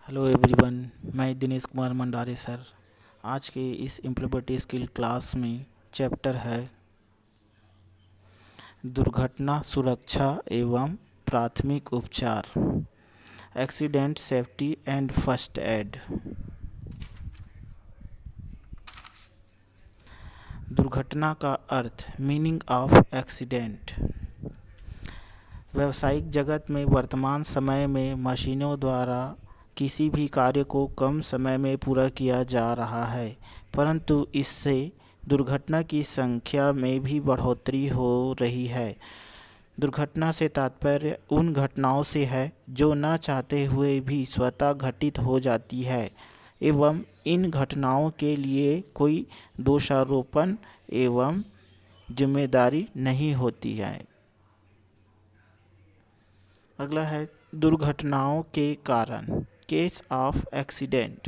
Hello everyone. मैं Dinesh Kumar मंडारे sir. आज के इस एम्प्लॉयबिलिटी स्किल क्लास में चैप्टर है दुर्घटना सुरक्षा एवं प्राथमिक उपचार, accident safety and first aid. दुर्घटना का अर्थ, मीनिंग ऑफ एक्सीडेंट। व्यावसायिक जगत में वर्तमान समय में मशीनों द्वारा किसी भी कार्य को कम समय में पूरा किया जा रहा है, परंतु इससे दुर्घटना की संख्या में भी बढ़ोतरी हो रही है। दुर्घटना से तात्पर्य उन घटनाओं से है जो न चाहते हुए भी स्वतः घटित हो जाती है एवं इन घटनाओं के लिए कोई दोषारोपण एवं जिम्मेदारी नहीं होती है। अगला है दुर्घटनाओं के कारण, केस ऑफ एक्सीडेंट।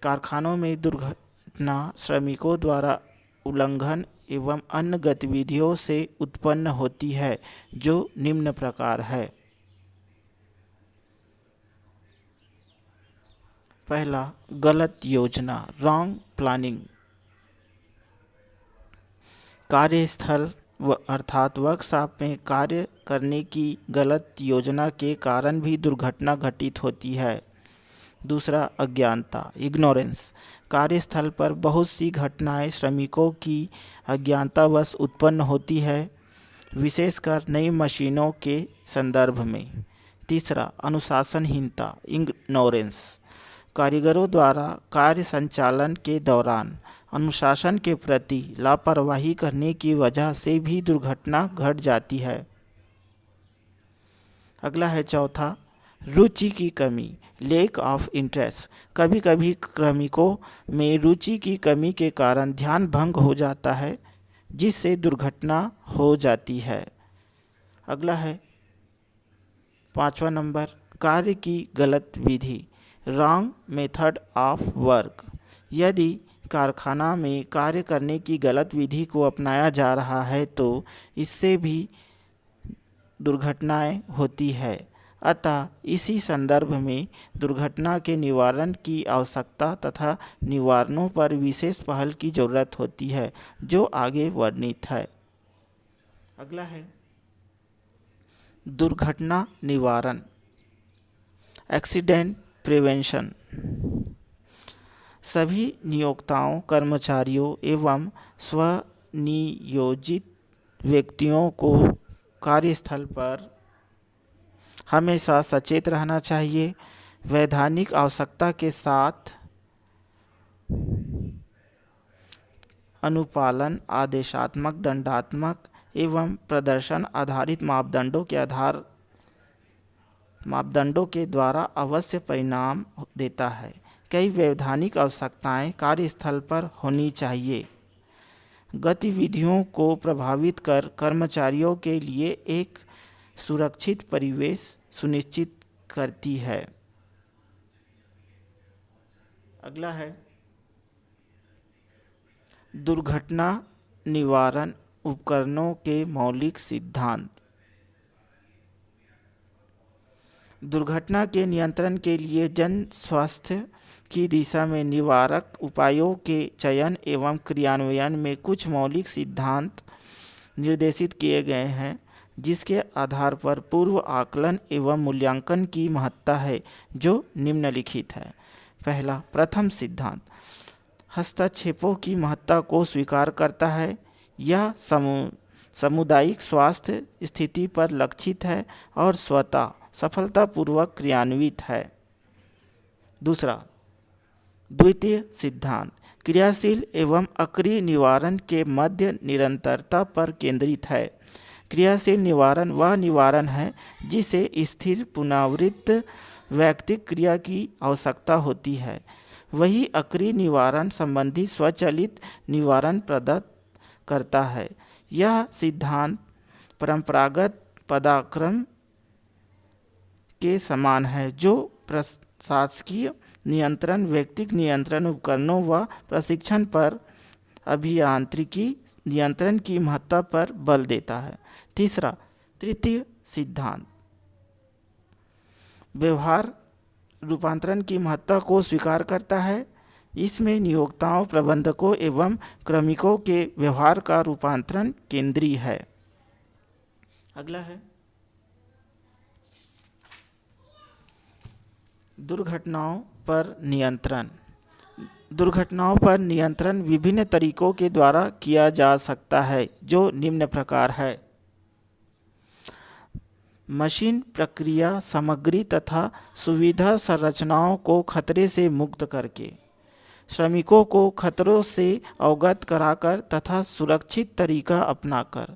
कारखानों में दुर्घटना श्रमिकों द्वारा उल्लंघन एवं अन्य गतिविधियों से उत्पन्न होती है, जो निम्न प्रकार है। पहला, गलत योजना, रॉन्ग प्लानिंग। कार्यस्थल अर्थात वर्कशॉप में कार्य करने की गलत योजना के कारण भी दुर्घटना घटित होती है। दूसरा, अज्ञानता, इग्नोरेंस। कार्यस्थल पर बहुत सी घटनाएं श्रमिकों की अज्ञानतावश उत्पन्न होती है, विशेषकर नई मशीनों के संदर्भ में। तीसरा, अनुशासनहीनता, इग्नोरेंस। कारीगरों द्वारा कार्य संचालन के दौरान अनुशासन के प्रति लापरवाही करने की वजह से भी दुर्घटना घट जाती है। अगला है चौथा, रुचि की कमी, लैक ऑफ इंटरेस्ट। कभी कभी श्रमिकों में रुचि की कमी के कारण ध्यान भंग हो जाता है, जिससे दुर्घटना हो जाती है। अगला है 5वां नंबर, कार्य की गलत विधि, रॉन्ग मेथड ऑफ वर्क। यदि कारखाना में कार्य करने की गलत विधि को अपनाया जा रहा है तो इससे भी दुर्घटनाएं होती है। अतः इसी संदर्भ में दुर्घटना के निवारण की आवश्यकता तथा निवारणों पर विशेष पहल की जरूरत होती है, जो आगे वर्णित है। अगला है दुर्घटना निवारण, एक्सीडेंट प्रिवेंशन। सभी नियोक्ताओं, कर्मचारियों एवं स्वनियोजित व्यक्तियों को कार्यस्थल पर हमेशा सचेत रहना चाहिए। वैधानिक आवश्यकता के साथ अनुपालन, आदेशात्मक, दंडात्मक एवं प्रदर्शन आधारित मापदंडों के द्वारा अवश्य परिणाम देता है। कई वैधानिक आवश्यकताएं कार्यस्थल पर होनी चाहिए। गतिविधियों को प्रभावित कर कर्मचारियों के लिए एक सुरक्षित परिवेश सुनिश्चित करती है। अगला है दुर्घटना निवारण उपकरणों के मौलिक सिद्धांत। दुर्घटना के नियंत्रण के लिए जन स्वास्थ्य की दिशा में निवारक उपायों के चयन एवं क्रियान्वयन में कुछ मौलिक सिद्धांत निर्देशित किए गए हैं, जिसके आधार पर पूर्व आकलन एवं मूल्यांकन की महत्ता है, जो निम्नलिखित है। पहला, प्रथम सिद्धांत हस्तक्षेपों की महत्ता को स्वीकार करता है। यह सामुदायिक स्वास्थ्य स्थिति पर लक्षित है और स्वतः सफलतापूर्वक क्रियान्वित है। दूसरा, द्वितीय सिद्धांत क्रियाशील एवं अक्रिय निवारण के मध्य निरंतरता पर केंद्रित है। क्रियाशील निवारण वह निवारण है जिसे स्थिर पुनरावृत्त वैयक्तिक क्रिया की आवश्यकता होती है। वही अक्रिय निवारण संबंधी स्वचालित निवारण प्रदत्त करता है। यह सिद्धांत परंपरागत पदाक्रम के समान है, जो प्रशासकीय नियंत्रण, व्यक्तिगत नियंत्रण उपकरणों व प्रशिक्षण पर अभियांत्रिकी नियंत्रण की महत्ता पर बल देता है। तीसरा, तृतीय सिद्धांत व्यवहार रूपांतरण की महत्ता को स्वीकार करता है। इसमें नियोक्ताओं, प्रबंधकों एवं क्रमिकों के व्यवहार का रूपांतरण केंद्रीय है। अगला है दुर्घटनाओं पर नियंत्रण। दुर्घटनाओं पर नियंत्रण विभिन्न तरीकों के द्वारा किया जा सकता है, जो निम्न प्रकार है। मशीन, प्रक्रिया, सामग्री तथा सुविधा संरचनाओं को खतरे से मुक्त करके, श्रमिकों को खतरों से अवगत कराकर तथा सुरक्षित तरीका अपनाकर,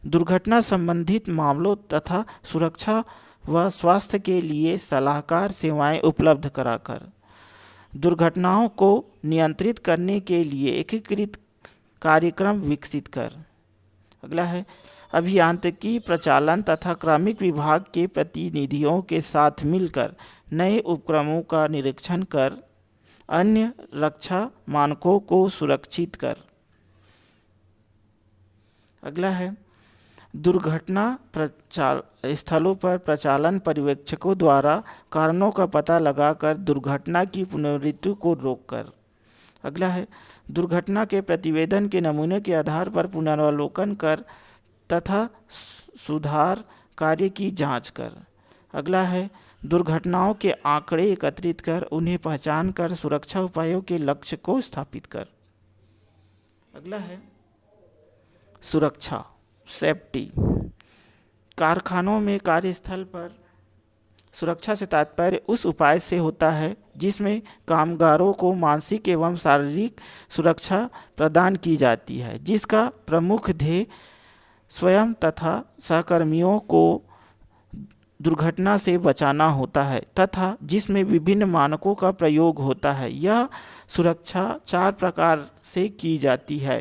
दुर्घटना संबंधित मामलों तथा सुरक्षा व स्वास्थ्य के लिए सलाहकार सेवाएं उपलब्ध कराकर, दुर्घटनाओं को नियंत्रित करने के लिए एकीकृत कार्यक्रम विकसित कर। अगला है अभियांत्रिकी, प्रचालन तथा क्रमिक विभाग के प्रतिनिधियों के साथ मिलकर नए उपक्रमों का निरीक्षण कर अन्य रक्षा मानकों को सुरक्षित कर। अगला है दुर्घटना स्थलों पर प्रचालन पर्यवेक्षकों द्वारा कारणों का पता लगाकर दुर्घटना की पुनरावृत्ति को रोककर। अगला है दुर्घटना के प्रतिवेदन के नमूने के आधार पर पुनरावलोकन कर तथा सुधार कार्य की जांच कर। अगला है दुर्घटनाओं के आंकड़े एकत्रित कर उन्हें पहचान कर सुरक्षा उपायों के लक्ष्य को स्थापित कर। अगला है सुरक्षा, सेफ्टी। कारखानों में कार्यस्थल पर सुरक्षा से तात्पर्य उस उपाय से होता है जिसमें कामगारों को मानसिक एवं शारीरिक सुरक्षा प्रदान की जाती है, जिसका प्रमुख ध्येय स्वयं तथा सहकर्मियों को दुर्घटना से बचाना होता है तथा जिसमें विभिन्न मानकों का प्रयोग होता है। यह सुरक्षा 4 प्रकार से की जाती है।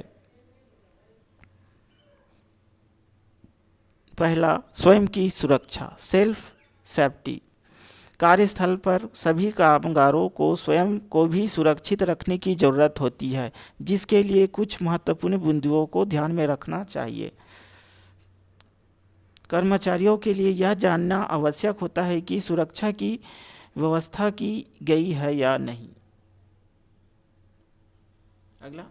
पहला, स्वयं की सुरक्षा, सेल्फ सेफ्टी। कार्यस्थल पर सभी कामगारों को स्वयं को भी सुरक्षित रखने की ज़रूरत होती है, जिसके लिए कुछ महत्वपूर्ण बिंदुओं को ध्यान में रखना चाहिए। कर्मचारियों के लिए यह जानना आवश्यक होता है कि सुरक्षा की व्यवस्था की गई है या नहीं। अगला,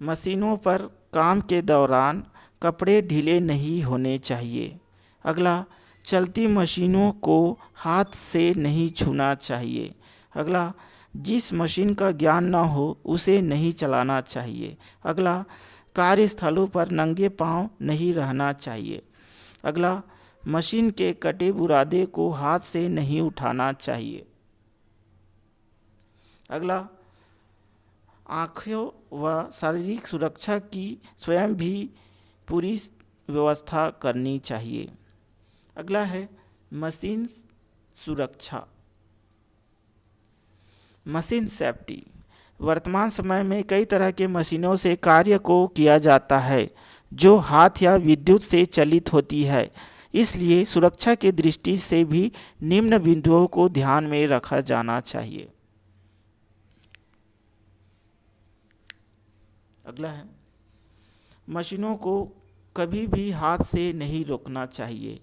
मशीनों पर काम के दौरान कपड़े ढीले नहीं होने चाहिए। अगला, चलती मशीनों को हाथ से नहीं छूना चाहिए। अगला, जिस मशीन का ज्ञान न हो उसे नहीं चलाना चाहिए। अगला, कार्यस्थलों पर नंगे पांव नहीं रहना चाहिए। अगला, मशीन के कटे बुरादे को हाथ से नहीं उठाना चाहिए। अगला, आँखों व शारीरिक सुरक्षा की स्वयं भी पूरी व्यवस्था करनी चाहिए। अगला है मशीन सुरक्षा, मशीन सेफ्टी। वर्तमान समय में कई तरह के मशीनों से कार्य को किया जाता है जो हाथ या विद्युत से चलित होती है, इसलिए सुरक्षा की दृष्टि से भी निम्न बिंदुओं को ध्यान में रखा जाना चाहिए। अगला है मशीनों को कभी भी हाथ से नहीं रोकना चाहिए।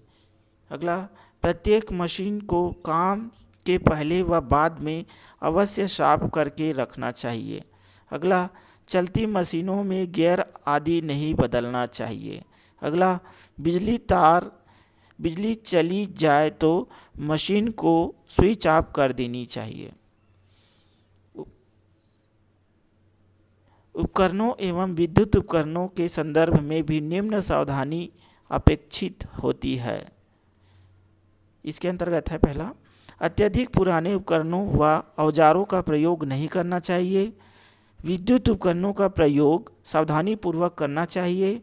अगला, प्रत्येक मशीन को काम के पहले व बाद में अवश्य साफ करके रखना चाहिए। अगला, चलती मशीनों में गियर आदि नहीं बदलना चाहिए। अगला, बिजली चली जाए तो मशीन को स्विच ऑफ कर देनी चाहिए। उपकरणों एवं विद्युत उपकरणों के संदर्भ में भी निम्न सावधानी अपेक्षित होती है। इसके अंतर्गत है पहला, अत्यधिक पुराने उपकरणों व औजारों का प्रयोग नहीं करना चाहिए। विद्युत उपकरणों का प्रयोग सावधानीपूर्वक करना चाहिए।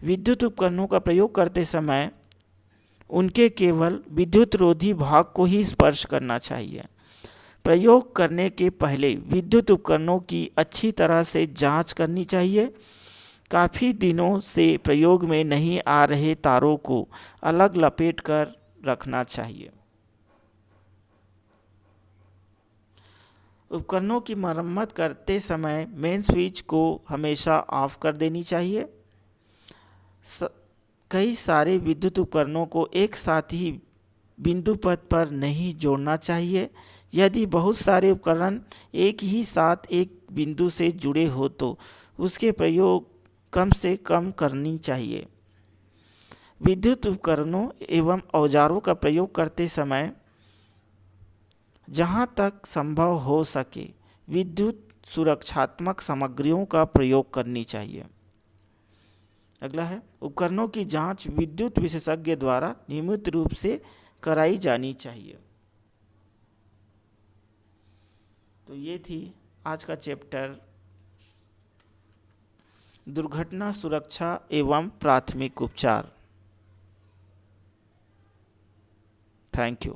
विद्युत उपकरणों का प्रयोग करते समय उनके केवल विद्युत रोधी भाग को ही स्पर्श करना चाहिए। प्रयोग करने के पहले विद्युत उपकरणों की अच्छी तरह से जांच करनी चाहिए। काफ़ी दिनों से प्रयोग में नहीं आ रहे तारों को अलग लपेट कर रखना चाहिए। उपकरणों की मरम्मत करते समय मेन स्विच को हमेशा ऑफ कर देनी चाहिए। कई सारे विद्युत उपकरणों को एक साथ ही बिंदु पथ पर नहीं जोड़ना चाहिए। यदि बहुत सारे उपकरण एक ही साथ एक बिंदु से जुड़े हो तो उसके प्रयोग कम से कम करनी चाहिए। विद्युत उपकरणों एवं औजारों का प्रयोग करते समय जहाँ तक संभव हो सके विद्युत सुरक्षात्मक सामग्रियों का प्रयोग करनी चाहिए। अगला है, उपकरणों की जांच विद्युत विशेषज्ञ द्वारा नियमित रूप से कराई जानी चाहिए। तो ये थी आज का चैप्टर दुर्घटना सुरक्षा एवं प्राथमिक उपचार। Thank you.